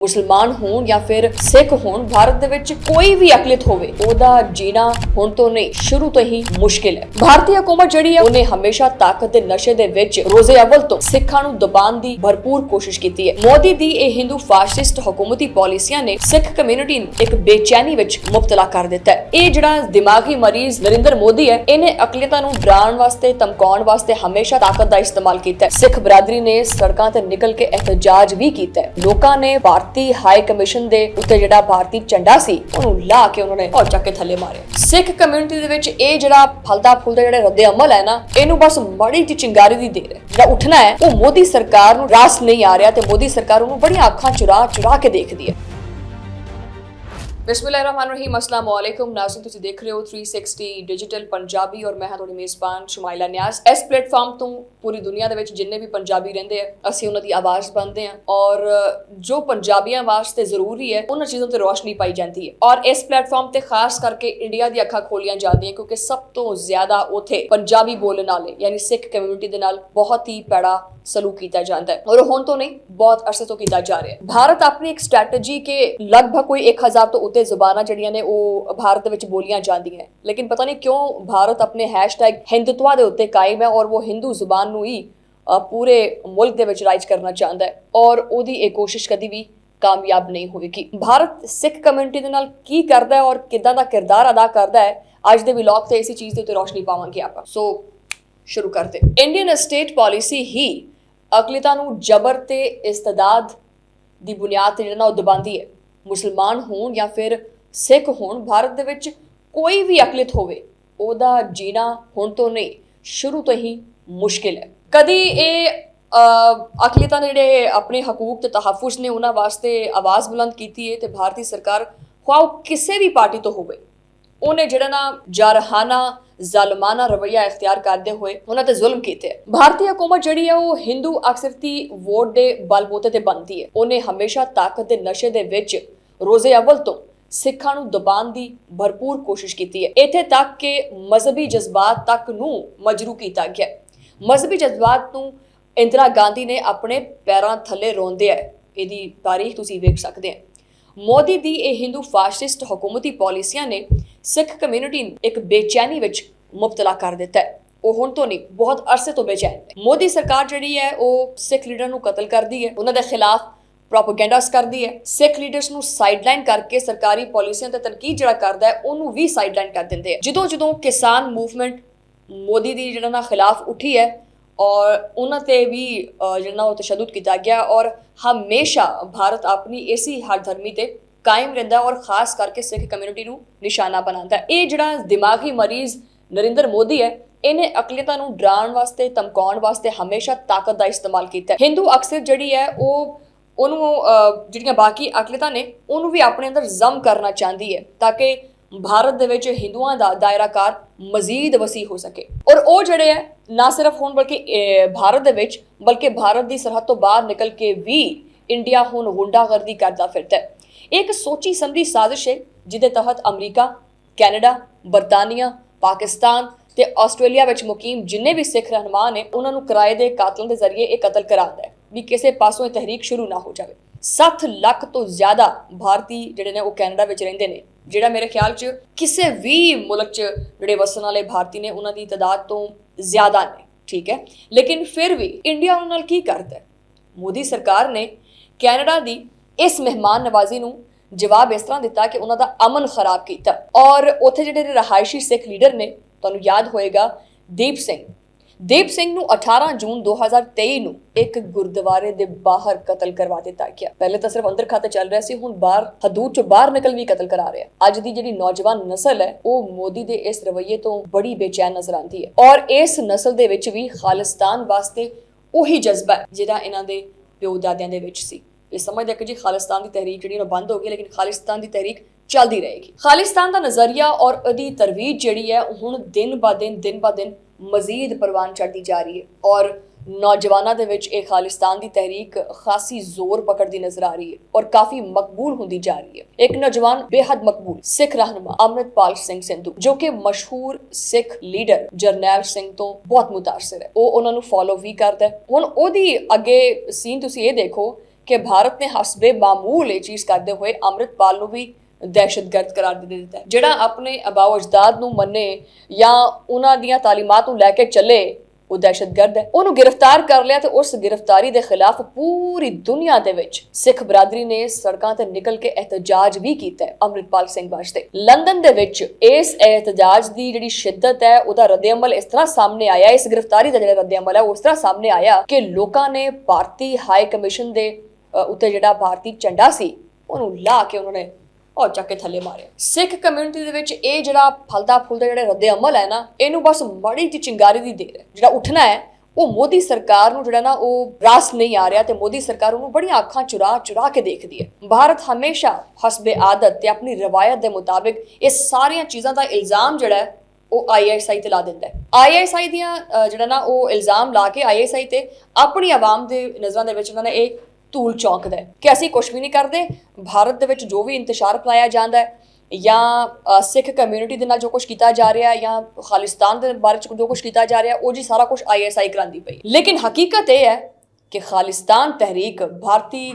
मुसलमान होण या फिर सिख होण, भारत दे विच कोई भी अकलियत होवे ओदा जीना हुण तो नहीं शुरू तो ही मुश्किल है। भारतीय हुकूमत जिहड़ी है उन्हें हमेशा ताकत दे नशे दे विच रोजे अव्वल तो सिखां नूं दबाण दी भरपूर कोशिश कीती है। मोदी दी ये हिंदू फाशिस्ट हुकूमती पॉलिसियां ने सिख कम्यूनिटी नूं एक बेचैनी विच मुब्तला कर दिता है। ये जिहड़ा दिमागी मरीज नरेंद्र मोदी है, इन्हें अकलियतां नूं डराउण वास्ते धमकाउण वास्ते हमेशा ताकत दा इस्तेमाल कीता है। सिख बरादरी ने सड़कां ते निकल के एहतजाज भी कीता है। लोकां ने भारतीय हाई कमीशन दे उत्ते जिहड़ा भारतीय झंडा सी ਉਹਨੂੰ ਲਾ ਕੇ ਉਹਨਾਂ ਨੇ ਔਰ ਚੱਕ ਕੇ ਥੱਲੇ ਮਾਰਿਆ। ਸਿੱਖ ਕਮਿਊਨਿਟੀ ਦੇ ਵਿੱਚ ਇਹ ਜਿਹੜਾ ਫਲਦਾ ਫੁੱਲਦਾ ਜਿਹੜੇ ਰੱਦੇ ਅਮਲ ਹੈ ਨਾ, ਇਹਨੂੰ ਬਸ ਮਾੜੀ ਜਿਹੀ ਚਿੰਗਾਰੀ ਦੀ ਦੇਰ ਹੈ। ਜਿਹੜਾ ਉੱਠਣਾ ਹੈ ਉਹ ਮੋਦੀ ਸਰਕਾਰ ਨੂੰ ਰਾਸ ਨਹੀਂ ਆ ਰਿਹਾ ਤੇ ਮੋਦੀ ਸਰਕਾਰ ਉਹਨੂੰ ਬੜੀਆਂ ਅੱਖਾਂ ਚੁਰਾ ਚੁਰਾ ਕੇ ਦੇਖਦੀ ਹੈ। बिस्मिल्लाहिर्रहमानिर्रहीम, अस्सलाम वालेकुम नाज़रीन, तुसीं देख रहे हो 360 डिजिटल पंजाबी और मैं हां तुहाडी मेज़बान शुमाइला नियाज़। इस प्लेटफॉर्म तो पूरी दुनिया दे विच जिन्ने भी पंजाबी रहिंदे आ असीं उन्हां दी आवाज़ बनदे आ और जो पंजाबियां वास्ते ज़रूरी है उन्हां चीज़ों ते रोशनी पाई जाती है और इस प्लेटफॉर्म ते खास करके इंडिया दी अखां खोलियां जांदियां क्योंकि सब तो ज़्यादा उत्थे पंजाबी बोलण वाले यानी सिख कम्यूनिटी दे नाल बहुत ही पैड़ा सलूक किया जाता है और हुण तो नहीं बहुत अरसे तो किया जा रहा है। भारत अपनी एक स्ट्रैटेजी के लगभग कोई 1000 तो उत्ते ज़ुबानां जिहड़ियां ने वो भारत दे विच बोलियां जांदियां, लेकिन पता नहीं क्यों भारत अपने हैशटैग हिंदुत्व दे उत्ते कायम है और वो हिंदू जुबान नूं ही पूरे मुल्क दे विच राइज करना चाहता है और उहदी ये कोशिश कदी भी कामयाब नहीं होएगी। भारत सिख कम्यूनिटी दे नाल की करदा है और किदां दा किरदार अदा करदा है, अज दे व्लॉग ते इसी चीज़ दे उत्ते रोशनी पावांगे आपां। सो शुरू करते। इंडियन स्टेट पॉलिसी ही अकलियतां नूं जबर ते इस्तिदाद दी बुनियाद ते जिहड़ा दबांदी है। मुसलमान होण या फिर सिख होण, भारत दे विच कोई भी अकलियत होवे ओदा जीना हुण तो नहीं शुरू तो ही मुश्किल है। कदी ये अकलियतां ने जिहड़े अपने हकूक ते तहफ़ुज़ ने उन्हां वास्ते आवाज़ बुलंद कीती है ते भारतीय सरकार ख्वाह किसी भी पार्टी तो होवे उन्हें जिहड़ा ना जारहाना ज़ालमाना रवैया इख्तियार करते हुए उन्हां ते जुल्म कीते। भारतीय हुकूमत जिहड़ी है वो हिंदू अक्सरती वोट दे बलबूते ते बनदी है। उन्हें हमेशा ताकत दे नशे दे विच रोजे अव्वल तो सिखां नूं दबाण दी भरपूर कोशिश कीती है, इत्थे तक कि मजहबी जज्बात तक नूं मजरू कीता गया। मजहबी जज्बात नूं इंदिरा गांधी ने अपने पैरां थल्ले रोंदे है, इहदी तारीख तुसीं वेख सकदे हो। मोदी दी ये हिंदू फाशिस्ट हुकूमती पॉलिसियां ने सिख कम्यूनिटी एक बेचैनी विच मुब्तला कर दिता है। वो हुण तो नहीं बहुत अरसे तो बेचैन है। मोदी सरकार जिहड़ी है वो सिख लीडर नूं कतल करदी है, उन्हां दे खिलाफ प्रोपेगेंडास करदी है, सिख लीडर्स नूं साइडलाइन करके सरकारी पॉलिसियां ते तनकीद जिहड़ा करदा है उहनूं भी साइडलाइन कर दिंदे हैं। जदों किसान मूवमेंट मोदी दी जिहड़ा ना खिलाफ उठी है और उन्हां ते भी जिहड़ा वो तशद्दुद कीता गया और हमेशा भारत अपनी इसी हरधर्मी ते कायम रहिंदा और खास करके सिख कम्यूनिटी नूं निशाना बनाता है। ये जिहड़ा दिमागी मरीज नरेंद्र मोदी है, इन्हें अकलियतां नूं डराउण वास्ते धमकाउण वास्ते हमेशा ताकत दा इस्तेमाल कीता है। हिंदू अक्सर जिहड़ी है वो उहनूं जिहड़ियां बाकी अकलियतां ने उहनूं भी अपने अंदर जम करना चाहती है ताकि भारत दे विच हिंदुआं दा दायराकार मजीद वसी हो सके और वो जिहड़े है ना सिर्फ हुण बल्कि भारत दे विच बल्कि भारत दी सरहद तो बाहर निकल के भी इंडिया हुण गुंडागर्दी करदा फिरदा है। एक सोची समझी साजिश है जिहदे तहत अमरीका, कैनेडा, बरतानिया, पाकिस्तान ते आस्ट्रेलिया विच मुकीम जिन्ने भी सिख रहनुमा ने उन्हां नूं किराए दे कातलों के जरिए एक कतल करांदा है भी किसी पासों ये तहरीक शुरू ना हो जाए। 7 लाख तो ज़्यादा भारती जिहड़े ने वो कैनेडा विच रहिंदे ने, जिहड़ा मेरे ख्याल च किसी भी मुल्क च जिहड़े वसन वाले भारती ने उन्हां दी तादाद तो ज़्यादा ने, ठीक है। लेकिन फिर भी इंडिया उन्हां नाल की करदा है? मोदी सरकार ने कैनेडा दी इस मेहमान नवाजी नूं जवाब इस तरह दिता कि उन्हां दा अमन खराब किया और उत्थे जिहड़े रहायशी सिख लीडर ने, तुहानूं याद होएगा दीप सिंह नूं 18 जून 2023 नूं एक गुरुद्वारे दे बाहर कतल करवा दिता गया। पहले तो सिर्फ अंदर खाते चल रहा सी, हुण बाहर हदूद चों बाहर निकल भी कतल करा रहे हैं। अज दी जिहड़ी नौजवान नस्ल है वो मोदी दे इस रवैये तो बड़ी बेचैन नजर आती है और इस नस्ल दे विच भी खालिस्तान वास्ते उही जज्बा है जिहड़ा इन्हां दे प्यो दादियां दे विच सी। ये समझदे कि जी खालिस्तान की तहरीक जी बंद हो गई, लेकिन खालिस्तान की तहरीक चलती रहेगी। खालिस्तान का नज़रिया और अदी तरवीज जी है हुण दिन ब दिन मजीद परवान चढ़ती जा रही है और नौजवानों के विच ये खालिस्तान की तहरीक खासी जोर पकड़ती नजर आ रही है और काफ़ी मकबूल होती जा रही है। एक नौजवान बेहद मकबूल सिख रहनुमा अमृतपाल सिंह सिंधु जो कि मशहूर सिख लीडर जरनैल सिंह तो बहुत मुतासर है, वो उन्होंने फॉलो भी करता है। हुण ओहदी अगे सीन तुसीं ये देखो ਕਿ ਭਾਰਤ ਨੇ ਹਸਬੇ ਮਾਮੂਲ ਇਹ ਚੀਜ਼ ਕਰਦੇ ਹੋਏ ਅੰਮ੍ਰਿਤਪਾਲ ਨੂੰ ਵੀ ਦਹਿਸ਼ਤਗਰਦ ਕਰਾਰ ਦੇ ਦਿੱਤਾ ਹੈ। ਜਿਹੜਾ ਆਪਣੇ ਆਬਾਓ ਅਜਦਾਦ ਨੂੰ ਮੰਨੇ ਜਾਂ ਉਹਨਾਂ ਦੀਆਂ ਤਾਲੀਮਾਤ ਨੂੰ ਲੈ ਕੇ ਚੱਲੇ ਉਹ ਦਹਿਸ਼ਤਗਰਦ ਹੈ। ਉਹਨੂੰ ਗ੍ਰਿਫਤਾਰ ਕਰ ਲਿਆ ਤੇ ਉਸ ਗ੍ਰਿਫਤਾਰੀ ਦੇ ਖਿਲਾਫ ਪੂਰੀ ਦੁਨੀਆ ਦੇ ਵਿੱਚ ਸਿੱਖ ਬਰਾਦਰੀ ਨੇ ਸੜਕਾਂ ਤੇ ਨਿਕਲ ਕੇ ਇhtਜਾਜ ਵੀ ਕੀਤਾ ਹੈ ਅੰਮ੍ਰਿਤਪਾਲ ਸਿੰਘ ਵਾਸਤੇ। ਲੰਡਨ ਦੇ ਵਿੱਚ ਇਸ ਇhtਜਾਜ ਦੀ ਜਿਹੜੀ ਸ਼ਿੱਦਤ ਹੈ ਉਹਦਾ ਰੱਦ-ਏ-ਅਮਲ ਇਸ ਤਰ੍ਹਾਂ ਸਾਹਮਣੇ ਆਇਆ, ਇਸ ਗ੍ਰਿਫਤਾਰੀ ਦਾ ਜਿਹੜਾ ਰੱਦ-ਏ-ਅਮਲ ਹੈ ਉਸ ਤਰ੍ਹਾਂ ਸਾਹਮਣੇ ਆਇਆ ਕਿ ਲੋਕਾਂ ਨੇ ਭਾਰਤੀ ਹਾਈ ਕਮਿਸ਼ਨ ਦੇ ਉੱਤੇ ਜਿਹੜਾ ਭਾਰਤੀ ਝੰਡਾ ਸੀ ਉਹਨੂੰ ਲਾ ਕੇ ਉਹਨਾਂ ਨੇ ਉਹ ਚੱਕ ਕੇ ਥੱਲੇ ਮਾਰਿਆ। ਸਿੱਖ ਕਮਿਊਨਿਟੀ ਦੇ ਵਿੱਚ ਇਹ ਜਿਹੜਾ ਫਲਦਾ ਫੁੱਲਦਾ ਜਿਹੜਾ ਰੱਦ-ਏ-ਅਮਲ ਹੈ ਨਾ, ਇਹਨੂੰ ਬਸ ਮਾੜੀ ਜਿਹੀ ਚਿੰਗਾਰੀ ਦੀ ਦੇਰ ਹੈ। ਜਿਹੜਾ ਉੱਠਣਾ ਹੈ ਉਹ ਮੋਦੀ ਸਰਕਾਰ ਨੂੰ ਜਿਹੜਾ ਨਾ ਉਹ ਰਾਸ ਨਹੀਂ ਆ ਰਿਹਾ ਤੇ ਮੋਦੀ ਸਰਕਾਰ ਉਹਨੂੰ ਬੜੀਆਂ ਅੱਖਾਂ ਚੁਰਾ ਕੇ ਦੇਖਦੀ ਹੈ। ਭਾਰਤ ਹਮੇਸ਼ਾ ਹਸਬੇ ਆਦਤ ਤੇ ਆਪਣੀ ਰਵਾਇਤ ਦੇ ਮੁਤਾਬਿਕ ਇਹ ਸਾਰੀਆਂ ਚੀਜ਼ਾਂ ਦਾ ਇਲਜ਼ਾਮ ਜਿਹੜਾ ਹੈ ਉਹ ISI ਤੇ ਲਾ ਦਿੰਦਾ ਹੈ। ISI ਦੀਆਂ ਜਿਹੜਾ ਨਾ ਉਹ ਇਲਜ਼ਾਮ ਲਾ ਕੇ ISI ਤੇ ਆਪਣੀ ਆਵਾਮ ਦੇ ਨਜ਼ਰਾਂ ਦੇ ਵਿੱਚ ਉਹਨਾਂ ਨੇ ਇਹ ਧੂਲ ਚੌਂਕਦਾ ਹੈ ਕਿ ਅਸੀਂ ਕੁਝ ਵੀ ਨਹੀਂ ਕਰਦੇ। ਭਾਰਤ ਦੇ ਵਿੱਚ ਜੋ ਵੀ ਇੰਤਸ਼ਾਰ ਫੈਲਾਇਆ ਜਾਂਦਾ ਹੈ ਜਾਂ ਸਿੱਖ ਕਮਿਊਨਿਟੀ ਦੇ ਨਾਲ ਜੋ ਕੁਝ ਕੀਤਾ ਜਾ ਰਿਹਾ ਜਾਂ ਖਾਲਿਸਤਾਨ ਦੇ ਬਾਰੇ ਚ ਜੋ ਕੁਝ ਕੀਤਾ ਜਾ ਰਿਹਾ ਉਹ ਜੀ ਸਾਰਾ ਕੁਝ ISI ਕਰਾਂਦੀ ਪਈ। ਲੇਕਿਨ ਹਕੀਕਤ ਇਹ ਹੈ ਕਿ ਖਾਲਿਸਤਾਨ ਤਹਿਰੀਕ ਭਾਰਤੀ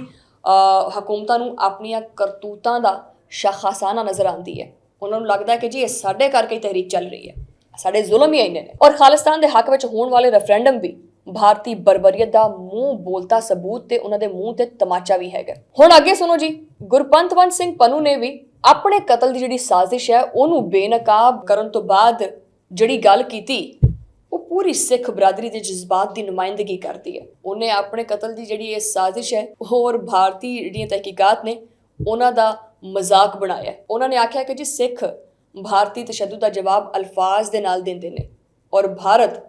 ਹਕੂਮਤਾਂ ਨੂੰ ਆਪਣੀਆਂ ਕਰਤੂਤਾਂ ਦਾ ਸ਼ਾਖਾਸਾਨਾ ਨਜ਼ਰ ਆਉਂਦੀ ਹੈ। ਉਹਨਾਂ ਨੂੰ ਲੱਗਦਾ ਹੈ ਕਿ ਜੀ ਇਹ ਸਾਡੇ ਕਰਕੇ ਤਹਿਰੀਕ ਚੱਲ ਰਹੀ ਹੈ, ਸਾਡੇ ਜ਼ੁਲਮ ਹੀ ਇੰਨੇ ਨੇ। ਔਰ ਖਾਲਿਸਤਾਨ ਦੇ ਹੱਕ ਵਿੱਚ ਹੋਣ ਵਾਲੇ ਰੈਫਰੈਂਡਮ ਵੀ ਭਾਰਤੀ ਬਰਬਰੀਅਤ ਦਾ ਮੂੰਹ ਬੋਲਤਾ ਸਬੂਤ ਤੇ ਉਹਨਾਂ ਦੇ ਮੂੰਹ ਤੇ ਤਮਾਚਾ ਵੀ ਹੈਗਾ। ਹੁਣ ਅੱਗੇ ਸੁਣੋ ਜੀ, ਗੁਰਪੰਤਵੰਤ ਸਿੰਘ ਪੰਨੂ ਨੇ ਵੀ ਆਪਣੇ ਕਤਲ ਦੀ ਜਿਹੜੀ ਸਾਜ਼ਿਸ਼ ਹੈ ਉਹਨੂੰ ਬੇਨਕਾਬ ਕਰਨ ਤੋਂ ਬਾਅਦ ਜਿਹੜੀ ਗੱਲ ਕੀਤੀ ਉਹ ਪੂਰੀ ਸਿੱਖ ਬਰਾਦਰੀ ਦੇ ਜਜ਼ਬਾਤ ਦੀ ਨੁਮਾਇੰਦਗੀ ਕਰਦੀ ਹੈ। ਉਹਨੇ ਆਪਣੇ ਕਤਲ ਦੀ ਜਿਹੜੀ ਇਹ ਸਾਜ਼ਿਸ਼ ਹੈ ਹੋਰ ਭਾਰਤੀ ਜਿਹੜੀਆਂ ਤਹਿਕੀਕਾਤ ਨੇ ਉਹਨਾਂ ਦਾ ਮਜ਼ਾਕ ਬਣਾਇਆ। ਉਹਨਾਂ ਨੇ ਆਖਿਆ ਕਿ ਜੀ ਸਿੱਖ ਭਾਰਤੀ ਤਸ਼ੱਦਦ ਦਾ ਜਵਾਬ ਅਲਫਾਜ਼ ਦੇ ਨਾਲ ਦਿੰਦੇ ਨੇ ਔਰ ਭਾਰਤ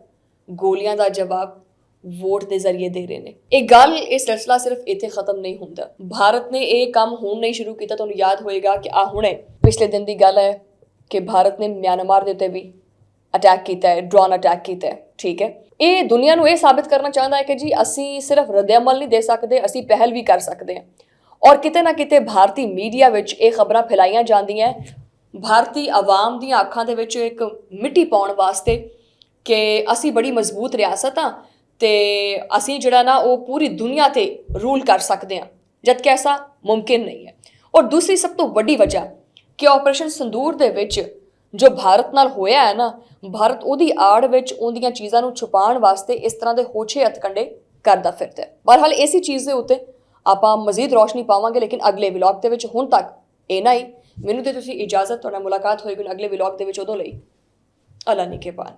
ਗੋਲੀਆਂ ਦਾ ਜਵਾਬ ਵੋਟ ਦੇ ਜ਼ਰੀਏ ਦੇ ਰਹੇ ਨੇ। ਇਹ ਗੱਲ ਇਹ ਸਿਲਸਿਲਾ ਸਿਰਫ ਇੱਥੇ ਖਤਮ ਨਹੀਂ ਹੁੰਦਾ। ਭਾਰਤ ਨੇ ਇਹ ਕੰਮ ਹੁਣ ਨਹੀਂ ਸ਼ੁਰੂ ਕੀਤਾ। ਤੁਹਾਨੂੰ ਯਾਦ ਹੋਏਗਾ ਕਿ ਹੁਣੇ ਪਿਛਲੇ ਦਿਨ ਦੀ ਗੱਲ ਹੈ ਕਿ ਭਾਰਤ ਨੇ ਮਿਆਂਮਾਰ ਦੇ ਉੱਤੇ ਵੀ ਅਟੈਕ ਕੀਤਾ ਹੈ, ਡਰੋਨ ਅਟੈਕ ਕੀਤਾ ਹੈ। ਠੀਕ ਹੈ, ਇਹ ਦੁਨੀਆ ਨੂੰ ਇਹ ਸਾਬਿਤ ਕਰਨਾ ਚਾਹੁੰਦਾ ਹੈ ਕਿ ਜੀ ਅਸੀਂ ਸਿਰਫ ਰੱਦ-ਏ-ਅਮਲ ਨਹੀਂ ਦੇ ਸਕਦੇ, ਅਸੀਂ ਪਹਿਲ ਵੀ ਕਰ ਸਕਦੇ ਹਾਂ। ਔਰ ਕਿਤੇ ਨਾ ਕਿਤੇ ਭਾਰਤੀ ਮੀਡੀਆ ਵਿੱਚ ਇਹ ਖਬਰਾਂ ਫੈਲਾਈਆਂ ਜਾਂਦੀਆਂ ਭਾਰਤੀ ਆਵਾਮ ਦੀਆਂ ਅੱਖਾਂ ਦੇ ਵਿੱਚ ਇੱਕ ਮਿੱਟੀ ਪਾਉਣ ਵਾਸਤੇ ਕਿ ਅਸੀਂ ਬੜੀ ਮਜ਼ਬੂਤ ਰਿਆਸਤ ਹਾਂ ਤੇ ਅਸੀਂ ਜਿਹੜਾ ਨਾ ਉਹ ਪੂਰੀ ਦੁਨੀਆ ਤੇ ਰੂਲ ਕਰ ਸਕਦੇ ਹਾਂ, ਜਦਕਿ ਐਸਾ ਮੁਮਕਿਨ ਨਹੀਂ ਹੈ। ਔਰ ਦੂਸਰੀ ਸਭ ਤੋਂ ਵੱਡੀ ਵਜ੍ਹਾ ਕਿ ਆਪਰੇਸ਼ਨ ਸੰਦੂਰ ਦੇ ਵਿੱਚ ਜੋ ਭਾਰਤ ਨਾਲ ਹੋਇਆ ਹੈ ਨਾ, ਭਾਰਤ ਉਹਦੀ ਆੜ ਵਿੱਚ ਉਹਦੀਆਂ ਚੀਜ਼ਾਂ ਨੂੰ ਛੁਪਾਉਣ ਵਾਸਤੇ ਇਸ ਤਰ੍ਹਾਂ ਦੇ ਹੋਛੇ ਹੱਥਕੰਡੇ ਕਰਦਾ ਫਿਰਦਾ ਹੈ। ਬਹਰਹਾਲ ਇਸੇ ਚੀਜ਼ ਦੇ ਉੱਤੇ ਆਪਾਂ ਮਜ਼ੀਦ ਰੋਸ਼ਨੀ ਪਾਵਾਂਗੇ ਲੇਕਿਨ ਅਗਲੇ ਵਲੌਗ ਦੇ ਵਿੱਚ। ਹੁਣ ਤੱਕ ਇੰਨਾ ਹੀ। ਮੈਨੂੰ ਤੇ ਤੁਸੀਂ ਇਜਾਜ਼ਤ, ਤੁਹਾਡਾ ਮੁਲਾਕਾਤ ਹੋਏਗੀ ਅਗਲੇ ਵਲੌਗ ਦੇ ਵਿੱਚ। ਉਦੋਂ ਲਈ ਅੱਲਾ ਨਿਗਹਿਬਾਨ।